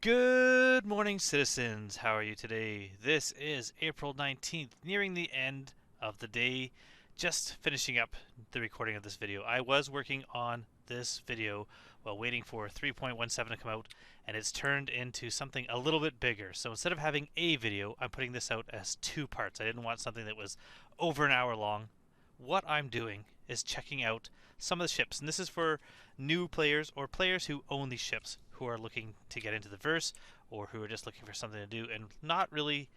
Good morning, citizens. How are you today? This is April 19th, nearing the end of the day. Just finishing up the recording of this video. I was working on this video while waiting for 3.17 to come out, and it's turned into something a little bit bigger. So instead of having a video, I'm putting this out as two parts. I didn't want something that was over an hour long. What I'm doing is checking out some of the ships, and this is for new players or players who own these ships who are looking to get into the verse or who are just looking for something to do and not really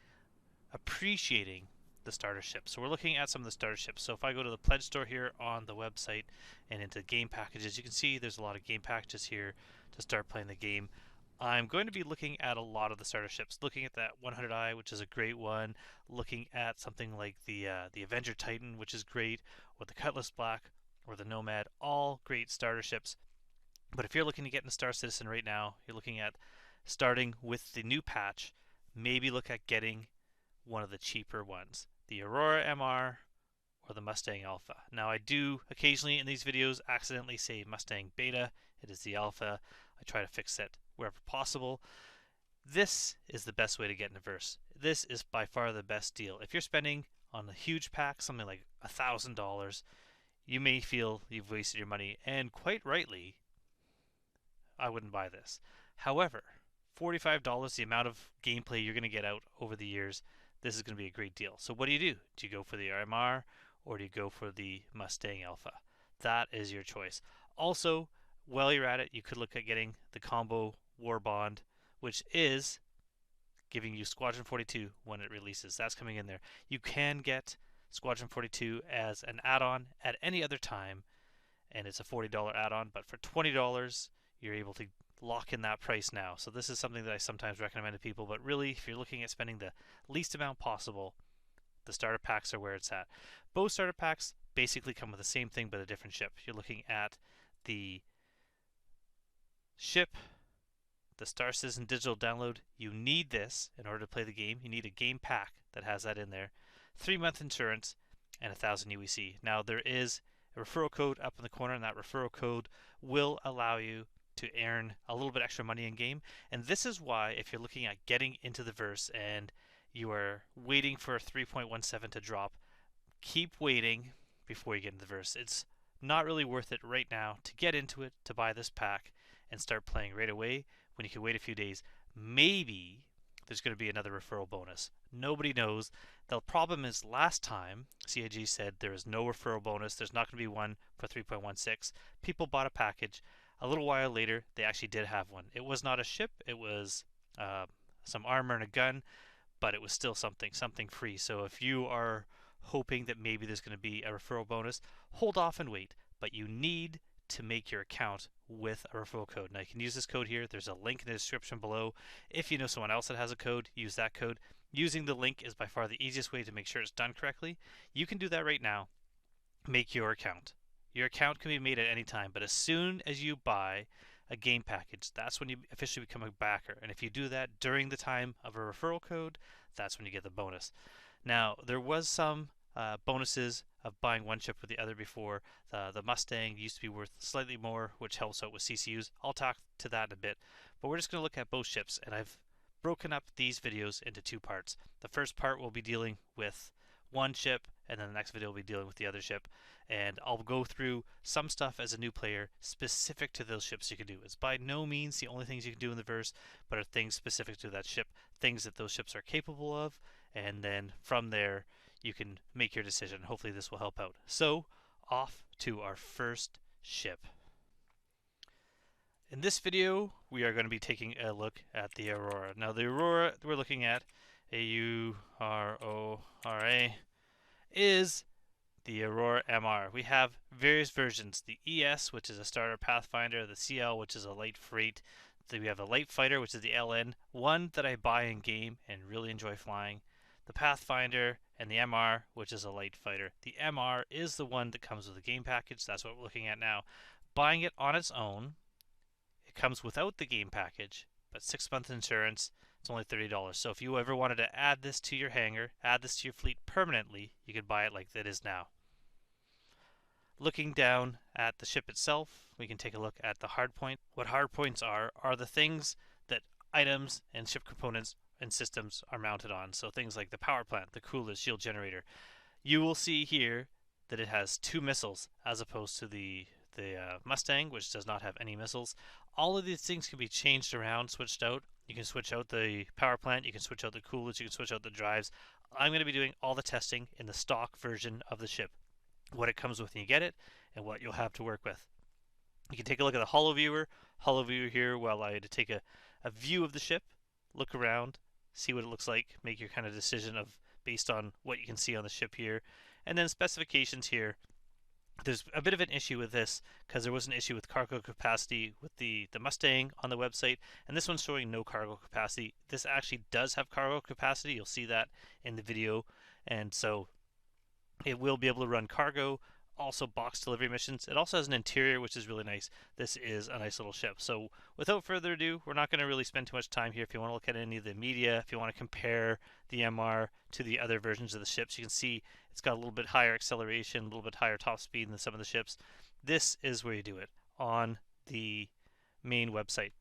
appreciating the starter ships. So we're looking at some of the starter ships. So if I go to the pledge store here on the website and into game packages, you can see there's a lot of game packages here to start playing the game. I'm going to be looking at a lot of the starter ships, looking at that 100i, which is a great one, looking at something like the Avenger Titan, which is great, or the Cutlass Black, or the Nomad, all great starter ships. But if you're looking to get into Star Citizen right now, you're looking at starting with the new patch, maybe look at getting one of the cheaper ones, the Aurora MR or the Mustang Alpha. Now I do occasionally in these videos accidentally say Mustang Beta. It is the Alpha. I try to fix that wherever possible. This is the best way to get into Verse. This is by far the best deal. If you're spending on a huge pack, something like $1,000, you may feel you've wasted your money, and quite rightly, I wouldn't buy this. However, $45, the amount of gameplay you're going to get out over the years, this is going to be a great deal. So what do you do? Do you go for the MR or do you go for the Mustang Alpha? That is your choice. Also, while you're at it, you could look at getting the combo War Bond, which is giving you Squadron 42 when it releases. That's coming in there. You can get Squadron 42 as an add-on at any other time, and it's a $40 add-on, but for $20, you're able to lock in that price now. So this is something that I sometimes recommend to people, but really, if you're looking at spending the least amount possible, the starter packs are where it's at. Both starter packs basically come with the same thing but a different ship. You're looking at the ship, the Star Citizen digital download. You need this in order to play the game. You need a game pack that has that in there. 3-month insurance and 1,000 UEC. Now there is a referral code up in the corner, and that referral code will allow you to earn a little bit extra money in game. And this is why, if you're looking at getting into the verse and you are waiting for 3.17 to drop, keep waiting before you get into the verse. It's not really worth it right now to get into it, to buy this pack and start playing right away when you can wait a few days. Maybe there's going to be another referral bonus. Nobody knows. The problem is last time CIG said there is no referral bonus. There's not going to be one for 3.16. People bought a package. A little while later, they actually did have one. It was not a ship. It was some armor and a gun, but it was still something free. So if you are hoping that maybe there's going to be a referral bonus, hold off and wait. But you need to make your account with a referral code. Now you can use this code here. There's a link in the description below. If you know someone else that has a code, use that code. Using the link is by far the easiest way to make sure it's done correctly. You can do that right now. Make your account. Your account can be made at any time, but as soon as you buy a game package, that's when you officially become a backer. And if you do that during the time of a referral code, that's when you get the bonus. Now, there was some bonuses of buying one ship with the other before. The Mustang used to be worth slightly more, which helps out with CCUs. I'll talk to that in a bit. But we're just going to look at both ships, and I've broken up these videos into two parts. The first part will be dealing with one ship, and then the next video will be dealing with the other ship. And I'll go through some stuff as a new player specific to those ships you can do. It's by no means the only things you can do in the verse, but are things specific to that ship, things that those ships are capable of, and then from there you can make your decision. Hopefully this will help out. So, off to our first ship. In this video, we are going to be taking a look at the Aurora. Now the Aurora we're looking at, A-U-R-O-R-A, is the Aurora MR. We have various versions. The ES, which is a starter Pathfinder, the CL, which is a light freight. Then we have a light fighter, which is the LN, one that I buy in game and really enjoy flying. The Pathfinder and the MR, which is a light fighter. The MR is the one that comes with the game package. That's what we're looking at now. Buying it on its own, it comes without the game package, but 6-month insurance, it's only $30. So if you ever wanted to add this to your hangar, add this to your fleet permanently, you could buy it like it is now. Looking down at the ship itself, we can take a look at the hard point. What hard points are the things that items and ship components and systems are mounted on. So things like the power plant, the cooler, shield generator. You will see here that it has 2 missiles as opposed to the Mustang, which does not have any missiles. All of these things can be changed around, switched out. You can switch out the power plant, you can switch out the coolers, you can switch out the drives. I'm going to be doing all the testing in the stock version of the ship, what it comes with when you get it, and what you'll have to work with. You can take a look at the holo viewer. Holo viewer here will allow you to take a view of the ship, look around, see what it looks like, make your kind of decision of based on what you can see on the ship here. And then specifications here. There's a bit of an issue with this because there was an issue with cargo capacity with the Mustang on the website, and this one's showing no cargo capacity. This actually does have cargo capacity. You'll see that in the video, and so it will be able to run cargo, also box delivery missions. It also has an interior, which is really nice. This is a nice little ship. So without further ado, we're not going to really spend too much time here. If you want to look at any of the media, if you want to compare the MR to the other versions of the ships, you can see it's got a little bit higher acceleration, a little bit higher top speed than some of the ships. This is where you do it, on the main website.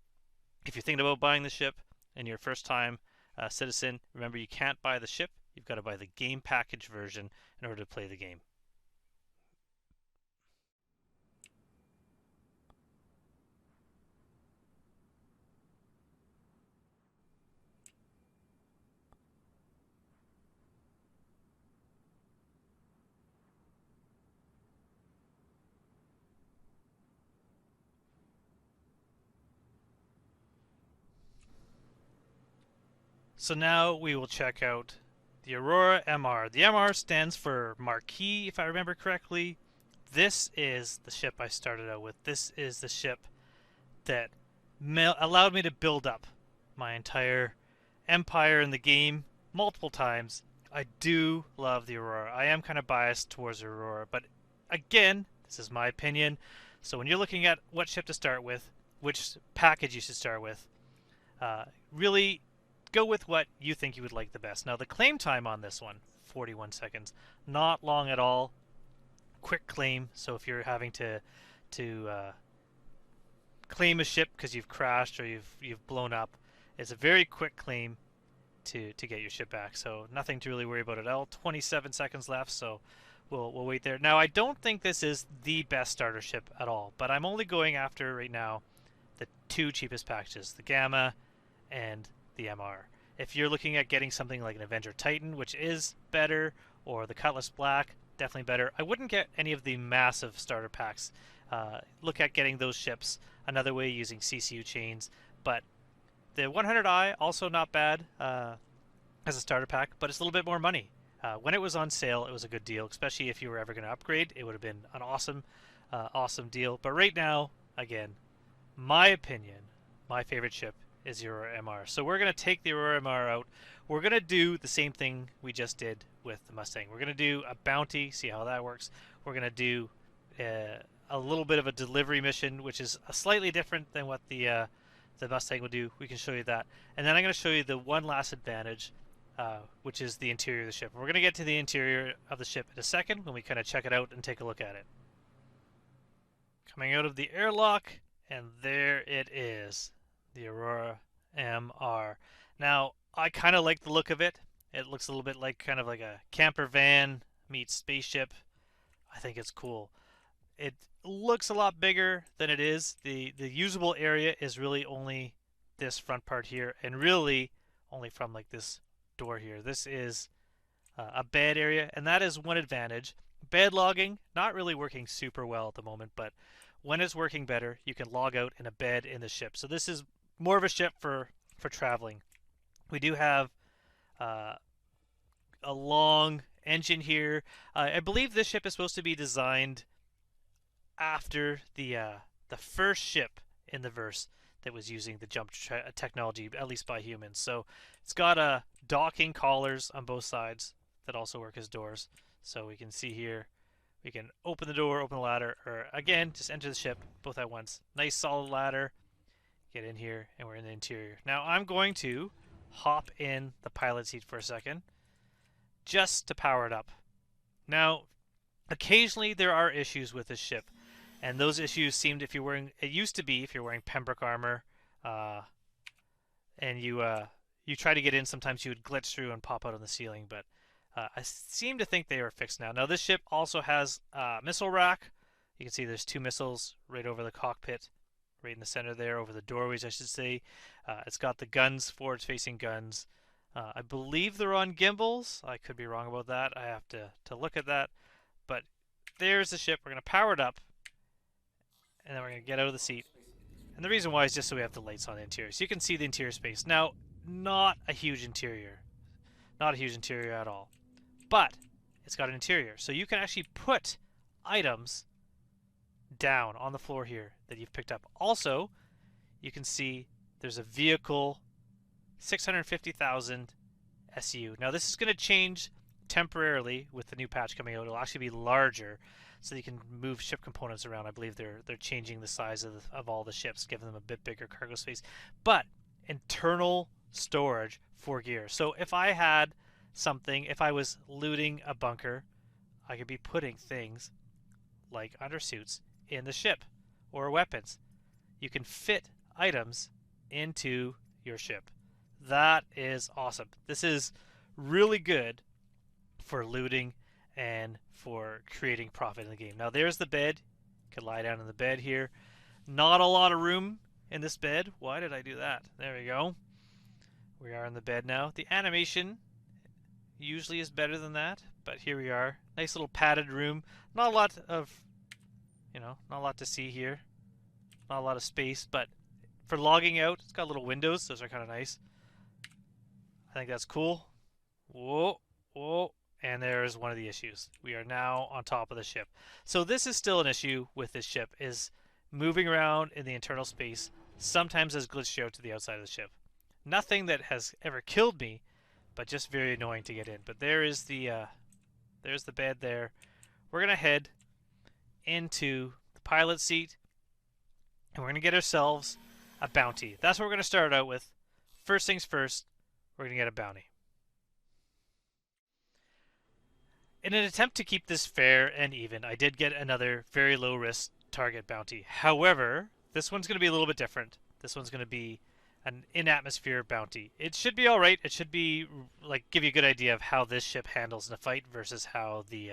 If you're thinking about buying the ship and you're a first-time citizen, remember you can't buy the ship. You've got to buy the game package version in order to play the game. So now we will check out the Aurora MR. The MR stands for Marquee, if I remember correctly. This is the ship I started out with. This is the ship that allowed me to build up my entire empire in the game multiple times. I do love the Aurora. I am kind of biased towards the Aurora, but again, this is my opinion. So when you're looking at what ship to start with, which package you should start with, really go with what you think you would like the best. Now the claim time on this one, 41 seconds, not long at all. Quick claim. So if you're having to claim a ship because you've crashed or you've blown up, it's a very quick claim to get your ship back. So nothing to really worry about at all. 27 seconds left, so we'll wait there. Now I don't think this is the best starter ship at all, but I'm only going after right now the 2 cheapest packages, the Gamma and the MR. If you're looking at getting something like an Avenger Titan, which is better, or the Cutlass Black, definitely better, I wouldn't get any of the massive starter packs. Look at getting those ships another way using CCU chains, but the 100i, also not bad as a starter pack, but it's a little bit more money. When it was on sale, it was a good deal, especially if you were ever going to upgrade. It would have been an awesome deal. But right now, again, my opinion, my favorite ship is the Aurora MR. So we're going to take the Aurora MR out. We're going to do the same thing we just did with the Mustang. We're going to do a bounty, see how that works. We're going to do a little bit of a delivery mission, which is slightly different than what the Mustang will do. We can show you that. And then I'm going to show you the one last advantage, which is the interior of the ship. We're going to get to the interior of the ship in a second when we kind of check it out and take a look at it. Coming out of the airlock, and there it is, the Aurora MR. Now, I kind of like the look of it. It looks a little bit like kind of like a camper van meets spaceship. I think it's cool. It looks a lot bigger than it is. The usable area is really only this front part here, and really only from like this door here. This is a bed area, and that is one advantage. Bed logging, not really working super well at the moment, but when it's working better, you can log out in a bed in the ship. So this is more of a ship for traveling. We do have a long engine here. I believe this ship is supposed to be designed after the first ship in the verse that was using the jump technology, at least by humans. So it's got docking collars on both sides that also work as doors. So we can see here, we can open the door, open the ladder, or again, just enter the ship both at once. Nice solid ladder. Get in here, and we're in the interior. Now I'm going to hop in the pilot seat for a second, just to power it up. Now, occasionally there are issues with this ship, and those issues seemed if you're wearing, it used to be if you're wearing Pembroke armor, and you try to get in. Sometimes you would glitch through and pop out on the ceiling, but I seem to think they are fixed now. Now this ship also has a missile rack. You can see there's 2 missiles right over the cockpit, right in the center there, over the doorways, I should say. It's got the guns, forward-facing guns. I believe they're on gimbals. I could be wrong about that. I have to look at that. But there's the ship. We're going to power it up, and then we're going to get out of the seat. And the reason why is just so we have the lights on the interior. So you can see the interior space. Now, not a huge interior. Not a huge interior at all. But it's got an interior. So you can actually put items down on the floor here that you've picked up. Also, you can see there's a vehicle 650,000 SU. Now this is going to change temporarily with the new patch coming out. It'll actually be larger, so you can move ship components around. I believe they're changing the size of all the ships, giving them a bit bigger cargo space. But internal storage for gear. So if I had something, if I was looting a bunker, I could be putting things like undersuits in the ship or weapons. You can fit items into your ship. That is awesome. This is really good for looting and for creating profit in the game. Now there's the bed. You can lie down in the bed here. Not a lot of room in this bed. Why did I do that? There we go. We are in the bed now. The animation usually is better than that, but here we are. Nice little padded room. Not a lot of, not a lot to see here. Not a lot of space, but for logging out, it's got little windows. Those are kind of nice. I think that's cool. Whoa, whoa. And there's one of the issues. We are now on top of the ship. So this is still an issue with this ship, is moving around in the internal space sometimes has glitched out to the outside of the ship. Nothing that has ever killed me, but just very annoying to get in. But there's the bed there. We're going to head into the pilot seat, and we're going to get ourselves a bounty. That's what we're going to start out with. First things first, we're going to get a bounty. In an attempt to keep this fair and even, I did get another very low risk target bounty. However, this one's going to be a little bit different. This one's going to be an in-atmosphere bounty. It should be alright. It should be, give you a good idea of how this ship handles in a fight versus how the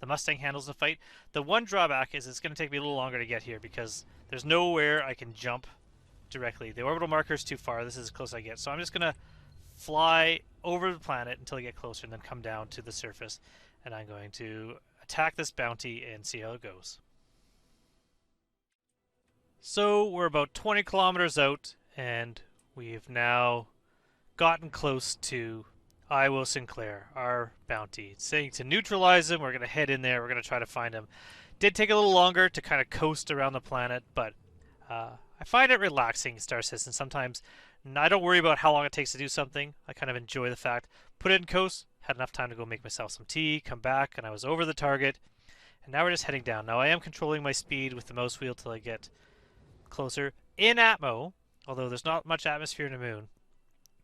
Mustang handles in a fight. The one drawback is it's going to take me a little longer to get here because there's nowhere I can jump directly. The orbital marker is too far. This is as close as I get. So I'm just going to fly over the planet until I get closer and then come down to the surface. And I'm going to attack this bounty and see how it goes. So we're about 20 kilometers out, and we've now gotten close to Iowa Sinclair, our bounty. It's saying to neutralize him. We're going to head in there. We're going to try to find him. Did take a little longer to kind of coast around the planet, but I find it relaxing, Star Citizen. Sometimes I don't worry about how long it takes to do something. I kind of enjoy the fact. Put it in coast. Had enough time to go make myself some tea, come back, and I was over the target. And now we're just heading down. Now I am controlling my speed with the mouse wheel till I get closer. In Atmo, although there's not much atmosphere in the moon,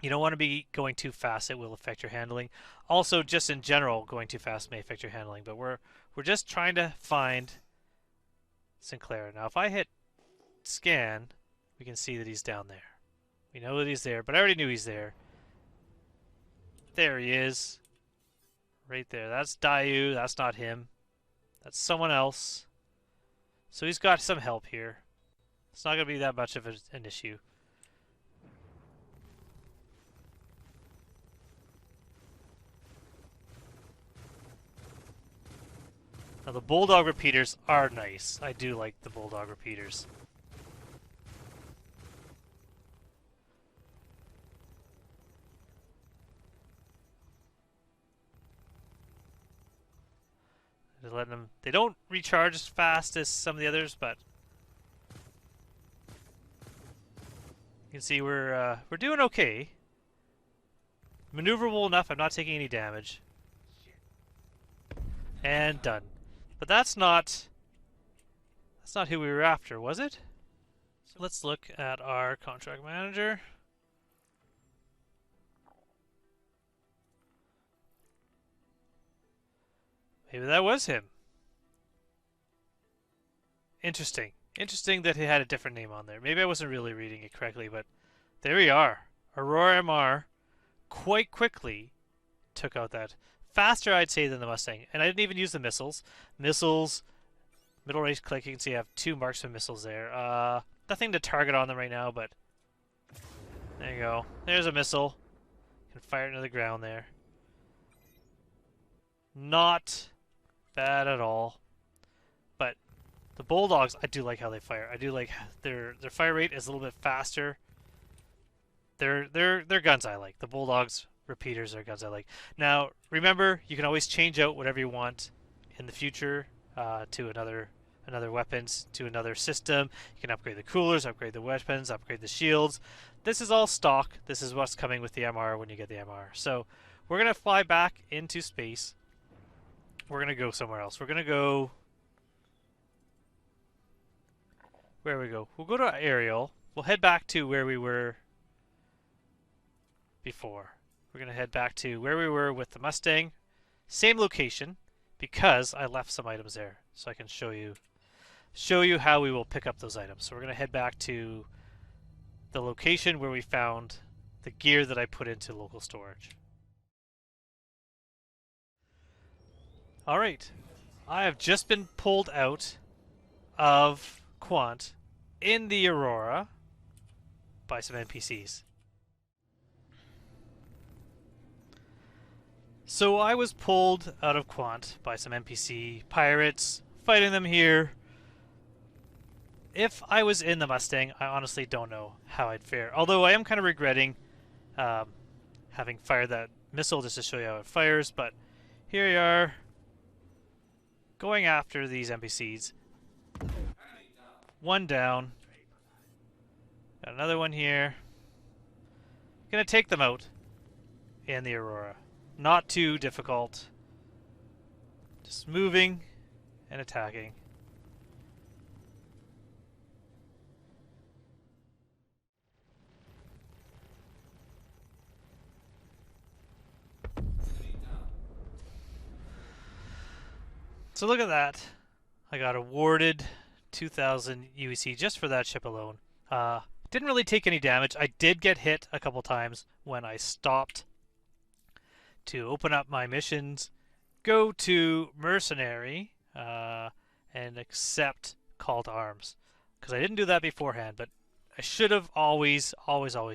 you don't want to be going too fast. It will affect your handling. Also, just in general, going too fast may affect your handling. But we're just trying to find Sinclair. Now if I hit scan, we can see that he's down there. We know that he's there, but I already knew he's there. There he is. Right there. That's Dayu. That's not him. That's someone else. So he's got some help here. It's not going to be that much of an issue. Now the Bulldog repeaters are nice. I do like the Bulldog repeaters. Just letting them. They don't recharge as fast as some of the others, but you can see we're doing okay. Maneuverable enough. I'm not taking any damage. And done. But that's not who we were after, was it? So let's look at our contract manager. Maybe that was him. Interesting. Interesting that he had a different name on there. Maybe I wasn't really reading it correctly, but there we are. Aurora MR quite quickly took out that. Faster, I'd say, than the Mustang. And I didn't even use the missiles. Missiles, middle range click, you can see I have 2 marksman missiles there. Nothing to target on them right now, but there you go. There's a missile. Can fire it into the ground there. Not bad at all. But the Bulldogs, I do like how they fire. I do like their fire rate is a little bit faster. Their guns I like. The Bulldogs repeaters are guns I like. Now, remember, you can always change out whatever you want in the future to another weapons, to another system. You can upgrade the coolers, upgrade the weapons, upgrade the shields. This is all stock. This is what's coming with the MR when you get the MR. So we're going to fly back into space. We're going to go somewhere else. We're going to go... Where we go? We'll go to aerial. We'll head back to where we were before. We're going to head back to where we were with the Mustang. Same location, because I left some items there. So I can show you how we will pick up those items. So we're going to head back to the location where we found the gear that I put into local storage. Alright, I have just been pulled out of Quant in the Aurora by some NPCs. So I was pulled out of Quant by some NPC pirates, fighting them here. If I was in the Mustang, I honestly don't know how I'd fare. Although I am kind of regretting having fired that missile just to show you how it fires, but here we are, going after these NPCs. One down. Got another one here. Gonna take them out in the Aurora. Not too difficult. Just moving and attacking. So look at that. I got awarded 2,000 UEC just for that ship alone. Didn't really take any damage. I did get hit a couple times when I stopped to open up my missions, go to Mercenary, and accept call to arms. Because I didn't do that beforehand, but I should have always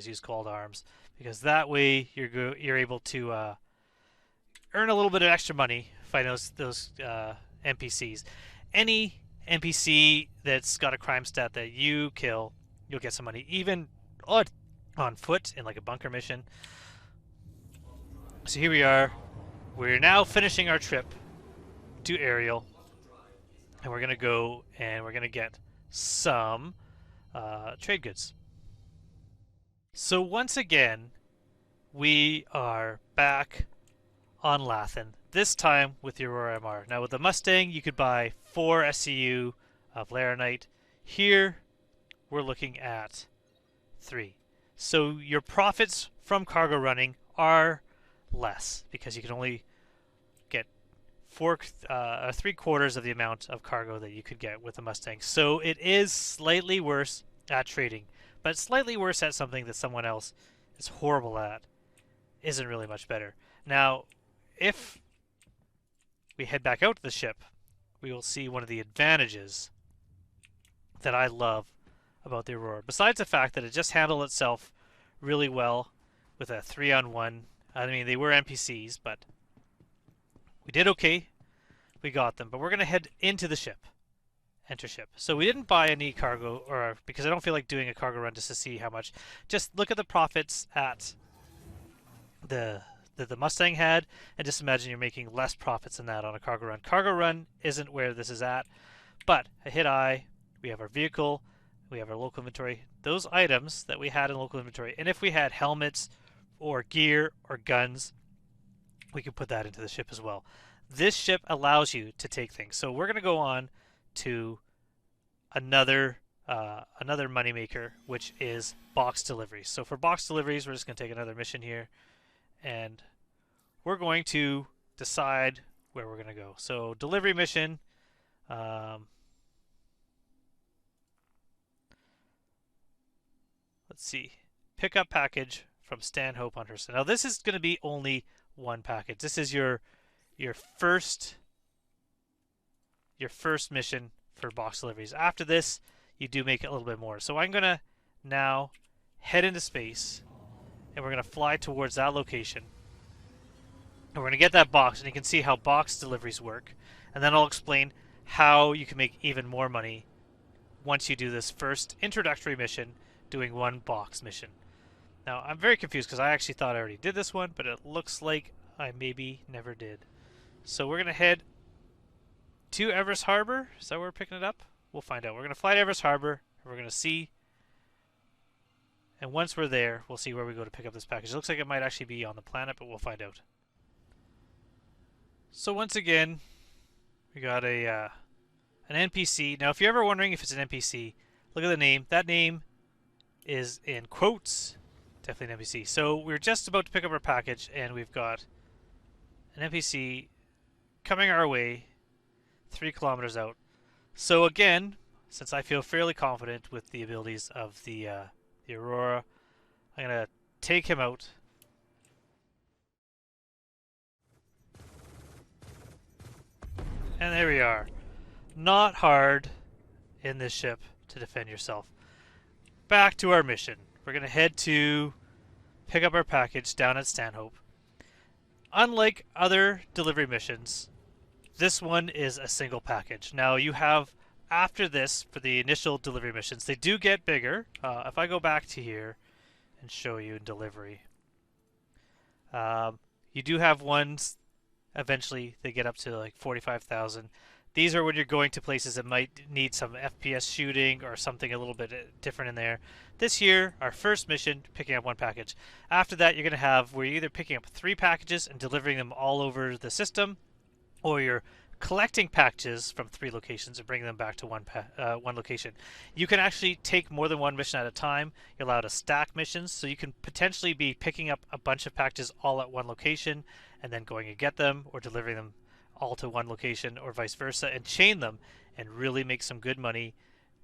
used call to arms, because that way you're able to earn a little bit of extra money fighting those NPCs. Any NPC that's got a crime stat that you kill, you'll get some money, even on foot in like a bunker mission. So here we are. We're now finishing our trip to Ariel, and we're gonna go and we're gonna get some trade goods. So once again, we are back on Lathan. This time with the Aurora MR. Now with the Mustang, you could buy 4 SCU of Laranite. Here, we're looking at 3. So your profits from cargo running are less, because you can only get 3/4 of the amount of cargo that you could get with the Mustang. So it is slightly worse at trading, but slightly worse at something that someone else is horrible at isn't really much better. Now, if we head back out to the ship, we will see one of the advantages that I love about the Aurora. Besides the fact that it just handled itself really well with a 3-on-1. I mean, they were NPCs, but we did okay. We got them, but we're going to head into the ship. Enter ship. So we didn't buy any cargo, or because I don't feel like doing a cargo run just to see how much. Just look at the profits at that the Mustang had, and just imagine you're making less profits than that on a cargo run. Cargo run isn't where this is at, but I hit I. We have our vehicle, we have our local inventory. Those items that we had in local inventory, and if we had helmets or gear or guns, we could put that into the ship as well. This ship allows you to take things. So we're going to go on to another moneymaker, which is box deliveries. So for box deliveries, we're just going to take another mission here, and we're going to decide where we're going to go. So delivery mission. Let's see. Pickup package from Stanhope on Hurston. Now this is going to be only one package. This is your first mission for box deliveries. After this, you do make it a little bit more. So I'm going to now head into space, and we're going to fly towards that location. And we're going to get that box, and you can see how box deliveries work. And then I'll explain how you can make even more money once you do this first introductory mission, doing one box mission. Now, I'm very confused because I actually thought I already did this one, but it looks like I maybe never did. So we're going to head to Everest Harbor. Is that where we're picking it up? We'll find out. We're going to fly to Everest Harbor, and we're going to see. And once we're there, we'll see where we go to pick up this package. It looks like it might actually be on the planet, but we'll find out. So once again, we got an NPC. Now, if you're ever wondering if it's an NPC, look at the name. That name is in quotes. Definitely an NPC. So we're just about to pick up our package, and we've got an NPC coming our way 3 kilometers out. So again, since I feel fairly confident with the abilities of the Aurora, I'm going to take him out. And there we are. Not hard in this ship to defend yourself. Back to our mission. We're going to head to pick up our package down at Stanhope. Unlike other delivery missions, this one is a single package. Now you have, after this, for the initial delivery missions, they do get bigger. If I go back to here and show you in delivery, you do have ones. Eventually, they get up to like 45,000. These are when you're going to places that might need some FPS shooting or something a little bit different in there. This here, our first mission, picking up one package. After that, you're going to have where you're either picking up 3 packages and delivering them all over the system, or you're collecting packages from 3 locations and bringing them back to one location. You can actually take more than one mission at a time. You're allowed to stack missions, so you can potentially be picking up a bunch of packages all at one location and then going and get them, or delivering them all to one location, or vice versa, and chain them and really make some good money.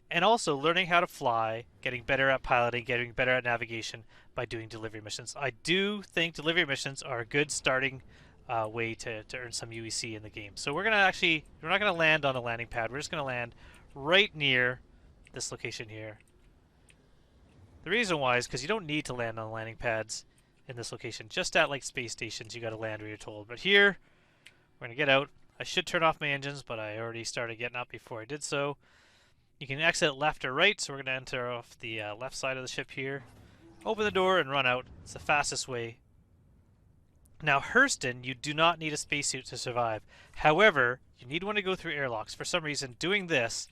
And also learning how to fly, getting better at piloting, getting better at navigation by doing delivery missions. I do think delivery missions are a good starting way to earn some UEC in the game. So we're not going to land on a landing pad. We're just going to land right near this location here. The reason why is because you don't need to land on landing pads in this location. Just at like space stations, you got to land where you're told. But here, we're going to get out. I should turn off my engines, but I already started getting up before I did so. You can exit left or right, so we're going to enter off the left side of the ship here. Open the door and run out. It's the fastest way. Now, Hurston, you do not need a spacesuit to survive. However, you need one to go through airlocks. For some reason, doing this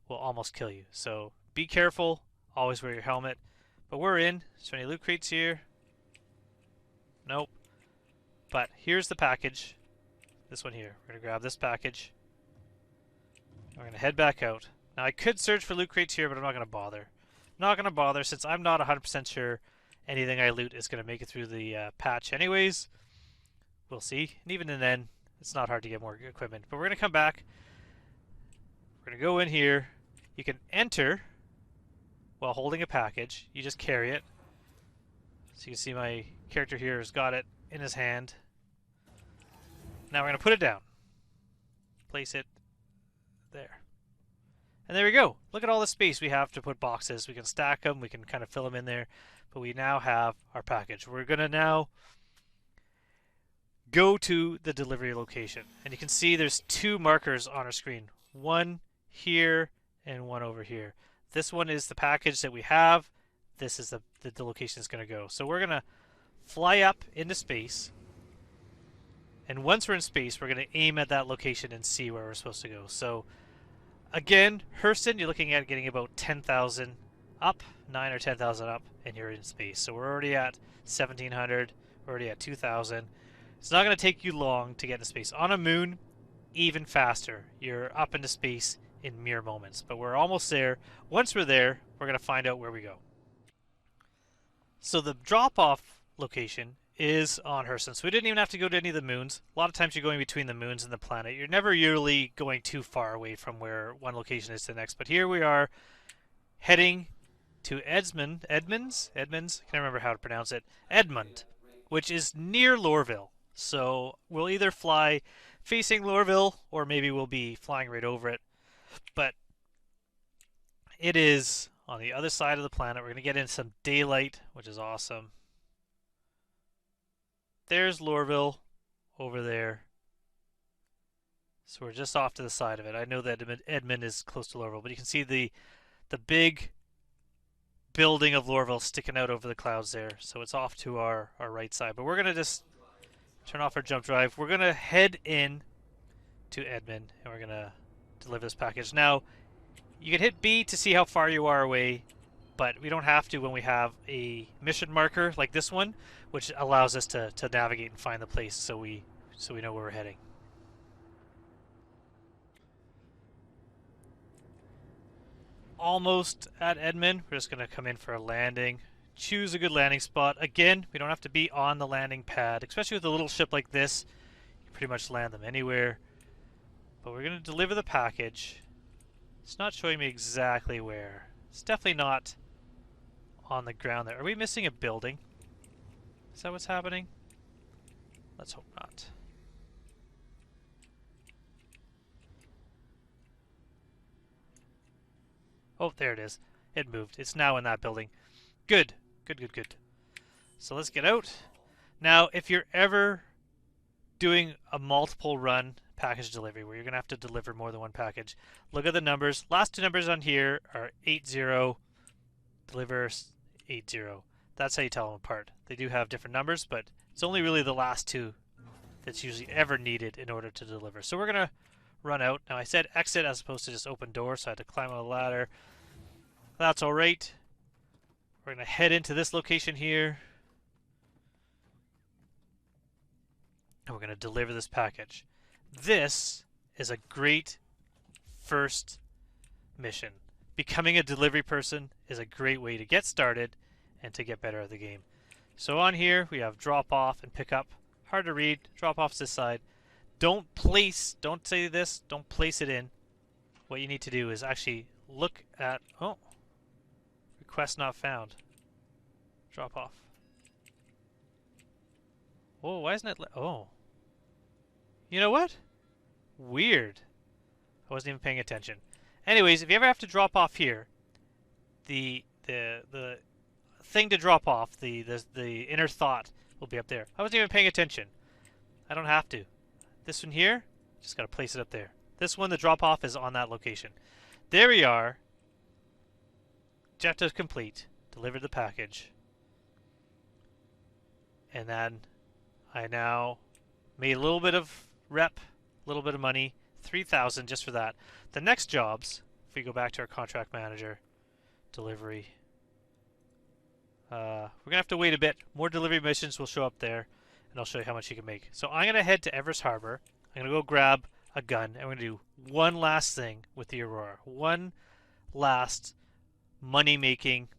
will almost kill you. So be careful. Always wear your helmet. But we're in. Is there any loot crates here? Nope. But here's the package. This one here. We're going to grab this package. We're going to head back out. Now, I could search for loot crates here, but I'm not going to bother. Not going to bother since I'm not 100% sure anything I loot is going to make it through the patch anyways. We'll see. And even then, it's not hard to get more equipment. But we're going to come back. We're going to go in here. You can enter while holding a package. You just carry it. So you can see my character here has got it in his hand. Now we're going to put it down. Place it there. And there we go. Look at all the space we have to put boxes. We can stack them. We can kind of fill them in there. But we now have our package. We're going to now go to the delivery location. And you can see there's 2 markers on our screen. One here and one over here. This one is the package that we have. This is the location it's going to go. So we're going to fly up into space. And once we're in space, we're going to aim at that location and see where we're supposed to go. So again, Hurston, you're looking at getting about 10,000 up, 9 or 10,000 up, and you're in space. So we're already at 1,700, we're already at 2,000. It's not going to take you long to get into space. On a moon, even faster. You're up into space in mere moments. But we're almost there. Once we're there, we're going to find out where we go. So the drop-off location is on Hurston. So we didn't even have to go to any of the moons. A lot of times you're going between the moons and the planet. You're never really going too far away from where one location is to the next. But here we are heading to Edmonds, I can't remember how to pronounce it, Edmund, which is near Lorville. So we'll either fly facing Lorville or maybe we'll be flying right over it. But it is on the other side of the planet. We're going to get in some daylight, which is awesome. There's Lorville over there. So we're just off to the side of it. I know that Edmund is close to Lorville, but you can see the big building of Lorville sticking out over the clouds there. So it's off to our right side. But we're going to just turn off our jump drive. We're going to head in to Edmund, and we're going to deliver this package. Now, you can hit B to see how far you are away, but we don't have to when we have a mission marker like this one, which allows us to navigate and find the place so we know where we're heading. Almost at Edmund. We're just going to come in for a landing. Choose a good landing spot. Again, we don't have to be on the landing pad, especially with a little ship like this. You can pretty much land them anywhere. But we're going to deliver the package. It's not showing me exactly where. It's definitely not on the ground there. Are we missing a building? Is that what's happening? Let's hope not. Oh, there it is. It moved. It's now in that building. Good. Good. So let's get out. Now, if you're ever doing a multiple run package delivery where you're going to have to deliver more than one package, look at the numbers. Last two numbers on here are 80, deliver 80. That's how you tell them apart. They do have different numbers, but it's only really the last two that's usually ever needed in order to deliver. So we're going to run out. Now I said exit as opposed to just open door, so I had to climb on a ladder. That's alright. We're going to head into this location here. And we're going to deliver this package. This is a great first mission. Becoming a delivery person is a great way to get started and to get better at the game. So on here we have drop off and pick up. Hard to read. Drop off's this side. Don't say this, don't place it in. What you need to do is actually look at, oh, request not found. Drop off. Oh, why isn't it, oh. You know what? Weird. I wasn't even paying attention. Anyways, if you ever have to drop off here, the thing to drop off, the inner thought will be up there. I wasn't even paying attention. I don't have to. This one here, just got to place it up there. This one, the drop-off is on that location. There we are. Objective complete. Delivered the package. And then I now made a little bit of rep, a little bit of money, 3,000 just for that. The next jobs, if we go back to our contract manager, delivery. We're going to have to wait a bit. More delivery missions will show up there. And I'll show you how much you can make. So I'm going to head to Everest Harbor. I'm going to go grab a gun. And we're going to do one last thing with the Aurora. One last money-making,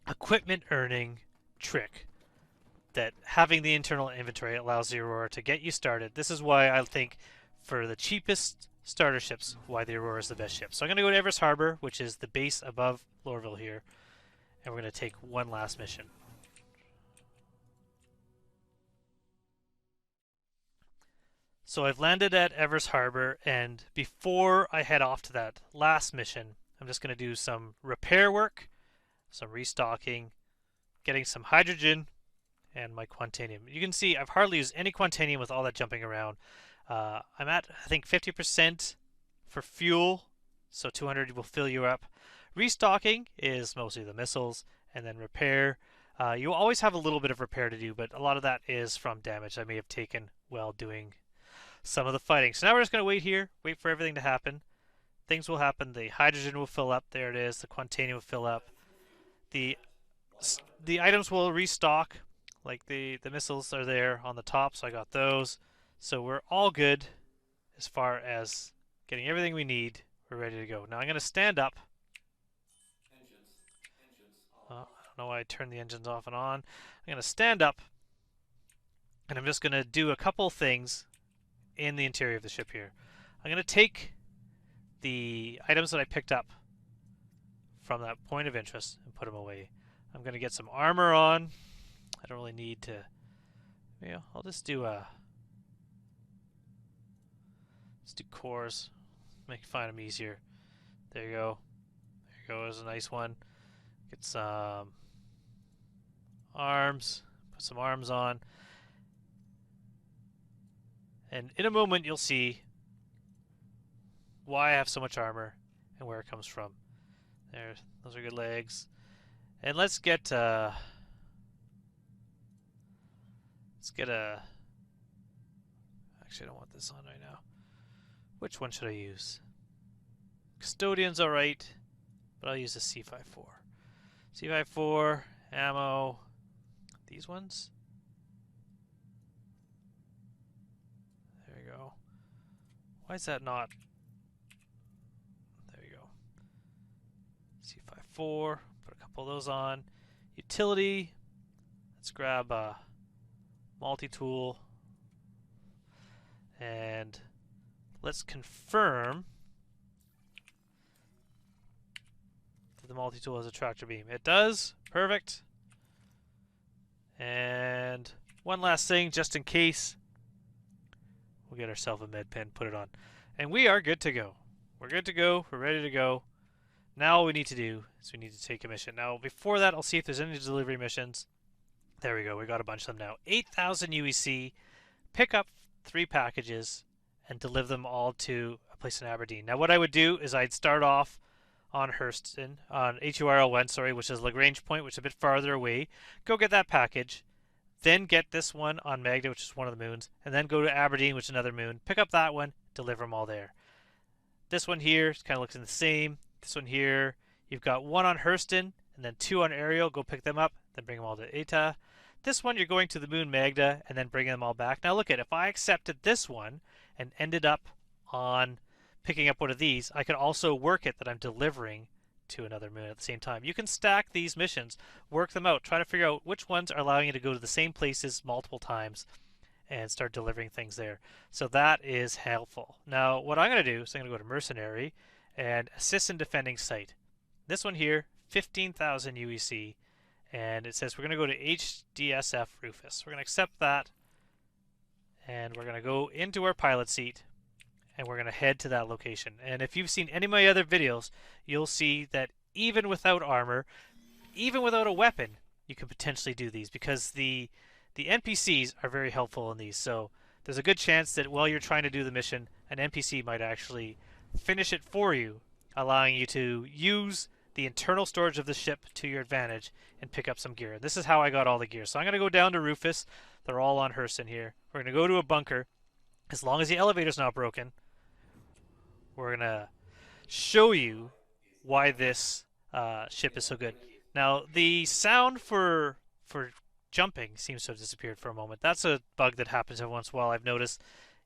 equipment-earning trick that having the internal inventory allows the Aurora to get you started. This is why I think for the cheapest starter ships, why the Aurora is the best ship. So I'm going to go to Everest Harbor, which is the base above Lorville here. And we're going to take one last mission. So I've landed at Everest Harbor, and before I head off to that last mission, I'm just going to do some repair work, some restocking, getting some hydrogen, and my quantanium. You can see I've hardly used any quantanium with all that jumping around. I'm at, I think, 50% for fuel, so 200 will fill you up. Restocking is mostly the missiles, and then repair. You always have a little bit of repair to do, but a lot of that is from damage I may have taken while doing some of the fighting. So now we're just going to wait here, wait for everything to happen. Things will happen. The hydrogen will fill up. There it is. The quantanium will fill up. The items will restock. Like the missiles are there on the top, so I got those. So we're all good as far as getting everything we need. We're ready to go. Now I'm going to stand up. I don't know why I turned the engines off and on. I'm going to stand up, and I'm just going to do a couple things in the interior of the ship here. I'm going to take the items that I picked up from that point of interest and put them away. I'm going to get some armor on. I don't really need to, you know, I'll just do let's do cores. Find them easier. There you go. There you go. There's a nice one. Get some arms. Put some arms on. And in a moment you'll see why I have so much armor and where it comes from. There, those are good legs. And let's get a actually I don't want this on right now. Which one should I use? Custodian's alright, but I'll use the C54. C54, ammo, these ones. There you go. Why is that not? There you go. C54, put a couple of those on. Utility, let's grab a multi-tool. And let's confirm that the multi-tool has a tractor beam. It does. Perfect. And one last thing, just in case. We'll get ourselves a med pen, put it on. And we are good to go. We're good to go. We're ready to go. Now all we need to do is we need to take a mission. Now before that, I'll see if there's any delivery missions. There we go. We got a bunch of them now. 8,000 UEC. Pick up 3 packages and deliver them all to a place in Aberdeen. Now what I would do is I'd start off on Hurston, on HURL1, sorry, which is Lagrange Point, which is a bit farther away. Go get that package, then get this one on Magda, which is one of the moons, and then go to Aberdeen, which is another moon. Pick up that one, deliver them all there. This one here kind of looks the same. This one here, you've got 1 on Hurston, and then 2 on Ariel. Go pick them up, then bring them all to Eta. This one, you're going to the moon Magda and then bringing them all back. Now look at it. If I accepted this one and ended up on picking up one of these, I could also work it that I'm delivering to another moon at the same time. You can stack these missions, work them out, try to figure out which ones are allowing you to go to the same places multiple times and start delivering things there. So that is helpful. Now what I'm going to do is I'm going to go to Mercenary and Assist in Defending Site. This one here, 15,000 UEC. And it says we're going to go to HDSF Rufus. We're going to accept that. And we're going to go into our pilot seat. And we're going to head to that location. And if you've seen any of my other videos, you'll see that even without armor, even without a weapon, you can potentially do these. Because the NPCs are very helpful in these. So there's a good chance that while you're trying to do the mission, an NPC might actually finish it for you, allowing you to use the internal storage of the ship to your advantage and pick up some gear. This is how I got all the gear. So I'm going to go down to Rufus. They're all on Hurston here. We're going to go to a bunker. As long as the elevator's not broken, we're going to show you why this ship is so good. Now, the sound for jumping seems to have disappeared for a moment. That's a bug that happens every once in a while, I've noticed.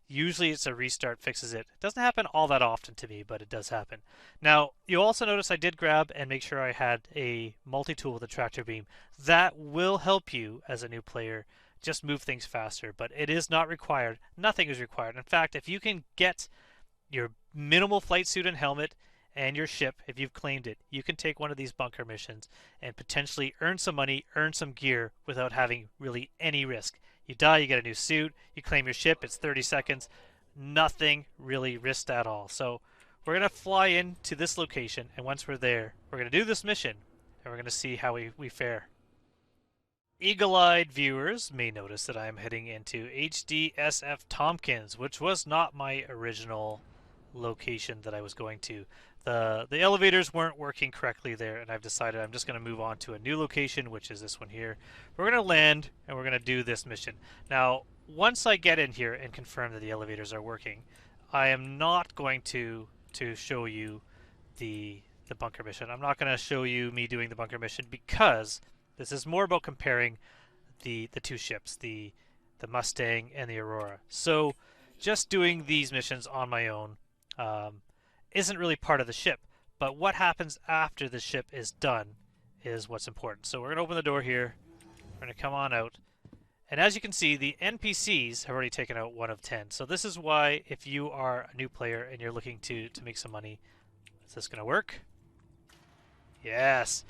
Usually it's a restart fixes it. It doesn't happen all that often to me, but it does happen. Now, you'll also notice I did grab and make sure I had a multi-tool with a tractor beam. That will help you as a new player just move things faster, but it is not required. Nothing is required. In fact, if you can get your minimal flight suit and helmet and your ship, if you've claimed it, you can take one of these bunker missions and potentially earn some money, earn some gear without having really any risk. You die, you get a new suit, you claim your ship, it's 30 seconds. Nothing really risked at all. So we're going to fly into this location, and once we're there, we're going to do this mission, and we're going to see how we fare. Eagle-eyed viewers may notice that I am heading into HDSF Tompkins, which was not my original location that I was going to. The elevators weren't working correctly there, and I've decided I'm just going to move on to a new location, which is this one here. We're going to land, and we're going to do this mission. Now, once I get in here and confirm that the elevators are working, I am not going to show you the bunker mission. I'm not going to show you me doing the bunker mission because this is more about comparing the two ships, the Mustang and the Aurora. So just doing these missions on my own isn't really part of the ship, but what happens after the ship is done is what's important. So we're going to open the door here, we're going to come on out, and as you can see, the NPCs have already taken out 1 of 10. So this is why if you are a new player and you're looking to make some money, is this going to work? Yes.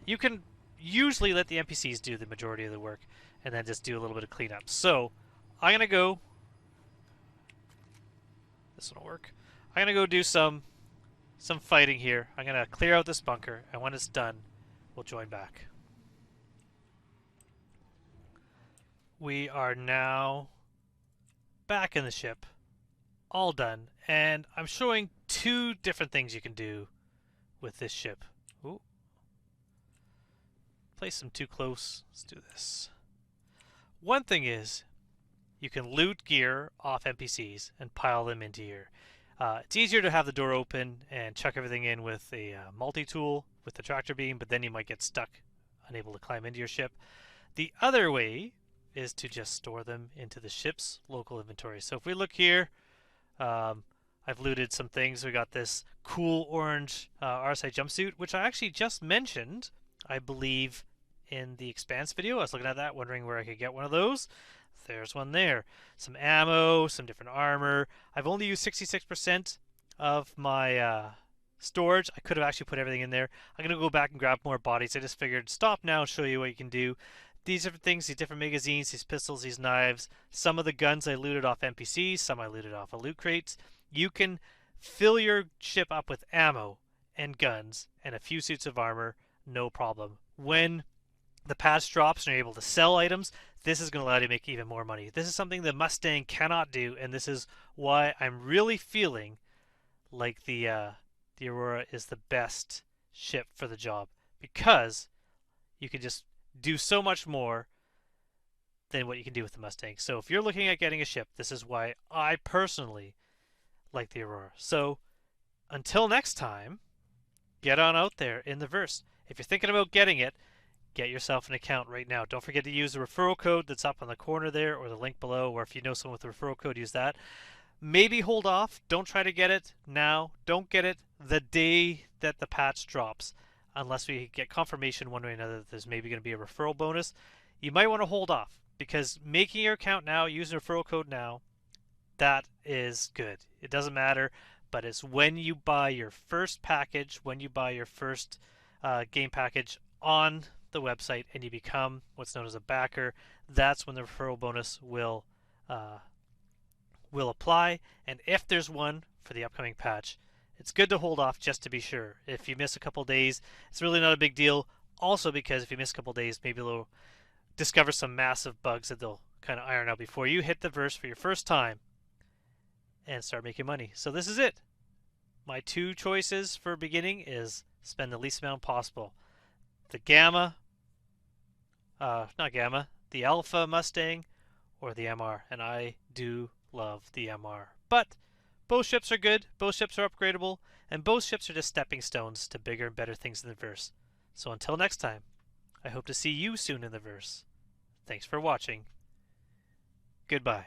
You can usually let the NPCs do the majority of the work and then just do a little bit of cleanup. So I'm going to go... This one will work. I'm going to go do some fighting here. I'm going to clear out this bunker, and when it's done, we'll join back. We are now back in the ship, all done, and I'm showing two different things you can do with this ship. Ooh. Place them too close. Let's do this. One thing is, you can loot gear off NPCs and pile them into here. It's easier to have the door open and chuck everything in with a multi-tool with the tractor beam, but then you might get stuck, unable to climb into your ship. The other way is to just store them into the ship's local inventory. So if we look here, I've looted some things. We got this cool orange RSI jumpsuit, which I actually just mentioned, I believe, in the Expanse video. I was looking at that, wondering where I could get one of those. There's one there. Some ammo, some different armor. I've only used 66% of my storage. I could have actually put everything in there. I'm going to go back and grab more bodies. I just figured stop now and show you what you can do. These different things, these different magazines, these pistols, these knives. Some of the guns I looted off NPCs, some I looted off of loot crates. You can fill your ship up with ammo and guns and a few suits of armor, no problem. When the patch drops and you're able to sell items, this is going to allow you to make even more money. This is something the Mustang cannot do, and this is why I'm really feeling like the Aurora is the best ship for the job, because you can just do so much more than what you can do with the Mustang. So if you're looking at getting a ship, this is why I personally like the Aurora. So until next time, get on out there in the verse. If you're thinking about getting it, get yourself an account right now. Don't forget to use the referral code that's up on the corner there, or the link below, or if you know someone with the referral code, use that. Maybe hold off. Don't try to get it now. Don't get it the day that the patch drops, unless we get confirmation one way or another that there's maybe going to be a referral bonus. You might want to hold off, because making your account now, using referral code now, that is good. It doesn't matter, but it's when you buy your first package, when you buy your first game package on the website and you become what's known as a backer, that's when the referral bonus will apply. And if there's one for the upcoming patch, it's good to hold off just to be sure. If you miss a couple days, it's really not a big deal. Also, because if you miss a couple days, maybe they'll discover some massive bugs that they'll kind of iron out before you hit the verse for your first time and start making money. So this is it. My two choices for beginning is spend the least amount possible. The the Alpha Mustang or the MR, and I do love the MR. But both ships are good, both ships are upgradable, and both ships are just stepping stones to bigger and better things in the verse. So until next time, I hope to see you soon in the verse. Thanks for watching. Goodbye.